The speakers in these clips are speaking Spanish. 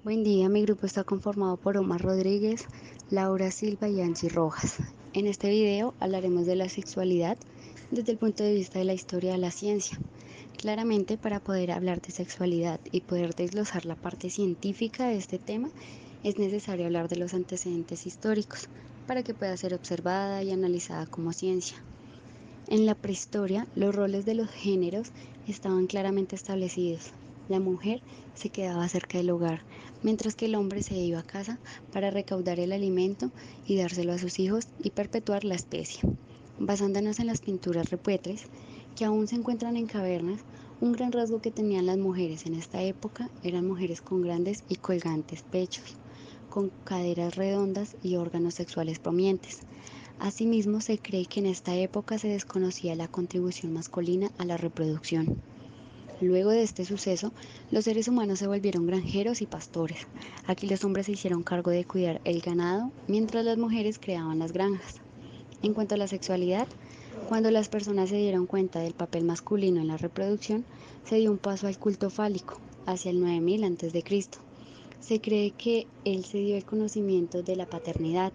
Buen día, mi grupo está conformado por Omar Rodríguez, Laura Silva y Angie Rojas. En este video hablaremos de la sexualidad desde el punto de vista de la historia de la ciencia. Claramente, para poder hablar de sexualidad y poder desglosar la parte científica de este tema, es necesario hablar de los antecedentes históricos para que pueda ser observada y analizada como ciencia. En la prehistoria, los roles de los géneros estaban claramente establecidos. La mujer se quedaba cerca del hogar, mientras que el hombre se iba a casa para recaudar el alimento y dárselo a sus hijos y perpetuar la especie. Basándonos en las pinturas rupestres, que aún se encuentran en cavernas, un gran rasgo que tenían las mujeres en esta época eran mujeres con grandes y colgantes pechos, con caderas redondas y órganos sexuales prominentes. Asimismo, se cree que en esta época se desconocía la contribución masculina a la reproducción. Luego de este suceso, los seres humanos se volvieron granjeros y pastores. Aquí los hombres se hicieron cargo de cuidar el ganado, mientras las mujeres creaban las granjas. En cuanto a la sexualidad, cuando las personas se dieron cuenta del papel masculino en la reproducción, se dio un paso al culto fálico, hacia el 9000 a.C. Se cree que él se dio el conocimiento de la paternidad.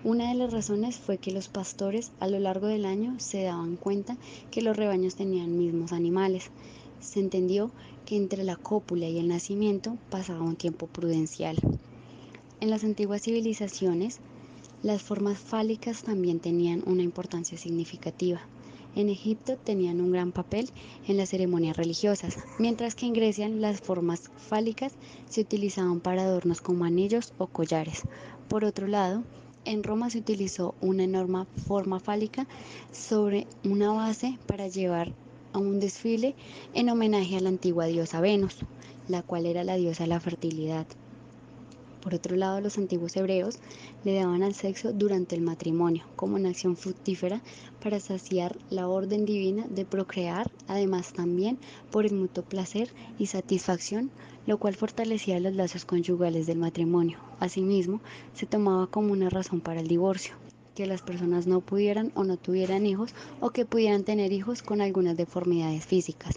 Una de las razones fue que los pastores a lo largo del año se daban cuenta que los rebaños tenían mismos animales. Se entendió que entre la cópula y el nacimiento pasaba un tiempo prudencial. En las antiguas civilizaciones, las formas fálicas también tenían una importancia significativa. En Egipto tenían un gran papel en las ceremonias religiosas, mientras que en Grecia las formas fálicas se utilizaban para adornos como anillos o collares. Por otro lado, en Roma se utilizó una enorme forma fálica sobre una base para llevar a un desfile en homenaje a la antigua diosa Venus, la cual era la diosa de la fertilidad. Por otro lado, los antiguos hebreos le daban al sexo durante el matrimonio como una acción fructífera para saciar la orden divina de procrear, además también por el mutuo placer y satisfacción, lo cual fortalecía los lazos conyugales del matrimonio. Asimismo, se tomaba como una razón para el divorcio, que las personas no pudieran o no tuvieran hijos o que pudieran tener hijos con algunas deformidades físicas.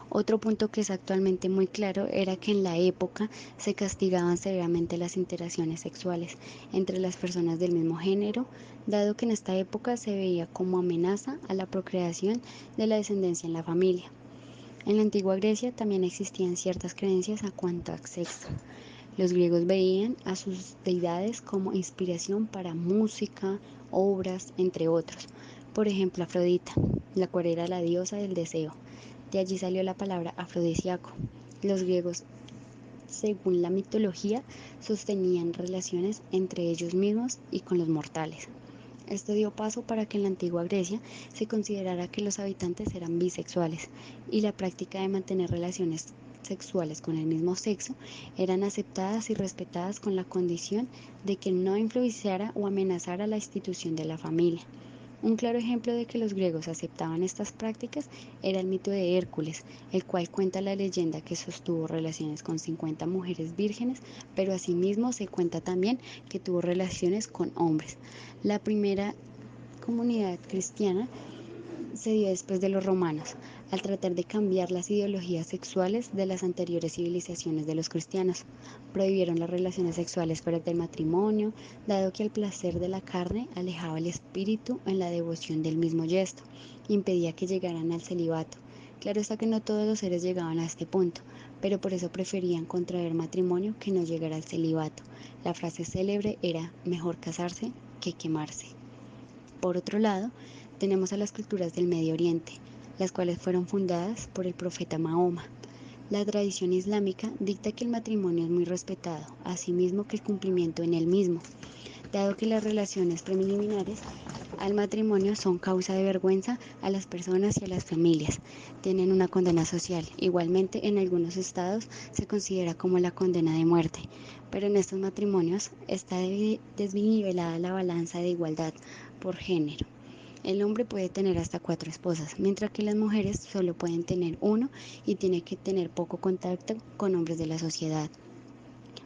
Otro punto que es actualmente muy claro era que en la época se castigaban severamente las interacciones sexuales entre las personas del mismo género, dado que en esta época se veía como amenaza a la procreación de la descendencia en la familia. En la antigua Grecia también existían ciertas creencias a cuanto al sexo. Los griegos veían a sus deidades como inspiración para música, obras, entre otros. Por ejemplo, Afrodita, la cual era la diosa del deseo. De allí salió la palabra afrodisíaco. Los griegos, según la mitología, sostenían relaciones entre ellos mismos y con los mortales. Esto dio paso para que en la antigua Grecia se considerara que los habitantes eran bisexuales y la práctica de mantener relaciones sexuales con el mismo sexo eran aceptadas y respetadas con la condición de que no influenciara o amenazara la institución de la familia. Un claro ejemplo de que los griegos aceptaban estas prácticas era el mito de Hércules, el cual cuenta la leyenda que sostuvo relaciones con 50 mujeres vírgenes, pero asimismo se cuenta también que tuvo relaciones con hombres. La primera comunidad cristiana se dio después de los romanos, al tratar de cambiar las ideologías sexuales de las anteriores civilizaciones de los cristianos. Prohibieron las relaciones sexuales fuera del matrimonio, dado que el placer de la carne alejaba el espíritu en la devoción del mismo gesto, impedía que llegaran al celibato. Claro está que no todos los seres llegaban a este punto, pero por eso preferían contraer matrimonio que no llegar al celibato. La frase célebre era: mejor casarse que quemarse. Por otro lado, tenemos a las culturas del Medio Oriente, las cuales fueron fundadas por el profeta Mahoma. La tradición islámica dicta que el matrimonio es muy respetado, asimismo que el cumplimiento en él mismo, dado que las relaciones preliminares al matrimonio son causa de vergüenza a las personas y a las familias. Tienen una condena social. Igualmente, en algunos estados se considera como la condena de muerte, pero en estos matrimonios está desnivelada la balanza de igualdad por género. El hombre puede tener hasta 4 esposas, mientras que las mujeres solo pueden tener uno y tiene que tener poco contacto con hombres de la sociedad.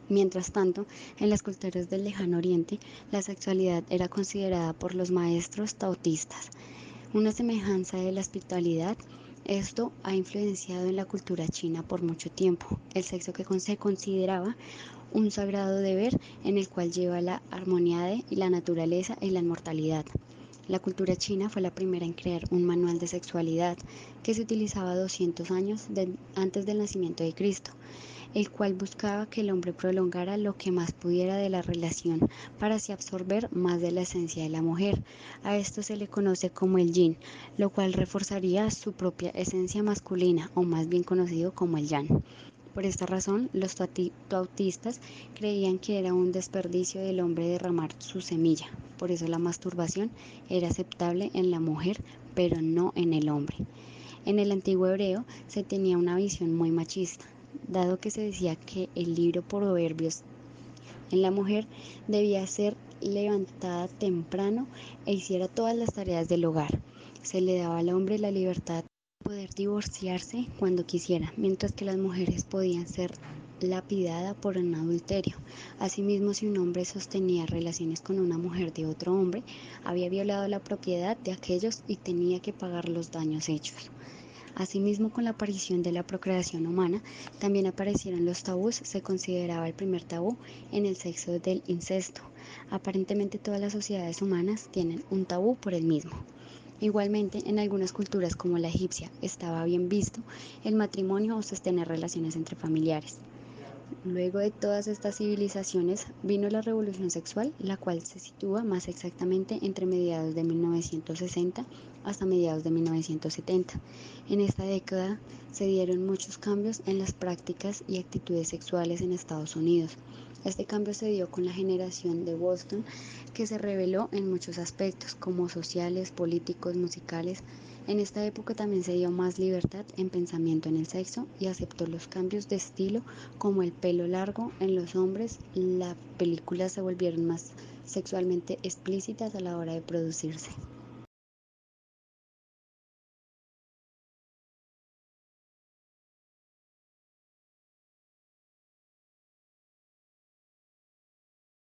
Mientras tanto, en las culturas del Lejano Oriente, la sexualidad era considerada por los maestros taoístas una semejanza de la espiritualidad. Esto ha influenciado en la cultura china por mucho tiempo. El sexo que se consideraba un sagrado deber en el cual lleva la armonía de la naturaleza y la inmortalidad. La cultura china fue la primera en crear un manual de sexualidad que se utilizaba 200 años antes del nacimiento de Cristo, el cual buscaba que el hombre prolongara lo que más pudiera de la relación para así absorber más de la esencia de la mujer. A esto se le conoce como el yin, lo cual reforzaría su propia esencia masculina, o más bien conocido como el yang. Por esta razón, los taoístas creían que era un desperdicio del hombre derramar su semilla. Por eso la masturbación era aceptable en la mujer, pero no en el hombre. En el antiguo hebreo se tenía una visión muy machista, dado que se decía que el libro Proverbios en la mujer debía ser levantada temprano e hiciera todas las tareas del hogar. Se le daba al hombre la libertad de poder divorciarse cuando quisiera, mientras que las mujeres podían ser lapidada por un adulterio. Asimismo, si un hombre sostenía relaciones con una mujer de otro hombre, había violado la propiedad de aquellos y tenía que pagar los daños hechos. Asimismo, con la aparición de la procreación humana, también aparecieron los tabús. Se consideraba el primer tabú en el sexo del incesto. Aparentemente todas las sociedades humanas tienen un tabú por el mismo. Igualmente, en algunas culturas como la egipcia, estaba bien visto el matrimonio o sostener relaciones entre familiares. Luego de todas estas civilizaciones vino la revolución sexual, la cual se sitúa más exactamente entre mediados de 1960 hasta mediados de 1970. En esta década se dieron muchos cambios en las prácticas y actitudes sexuales en Estados Unidos. Este cambio se dio con la generación de Boston, que se reveló en muchos aspectos, como sociales, políticos, musicales. En esta época también se dio más libertad en pensamiento en el sexo y aceptó los cambios de estilo como el pelo largo en los hombres. Las películas se volvieron más sexualmente explícitas a la hora de producirse.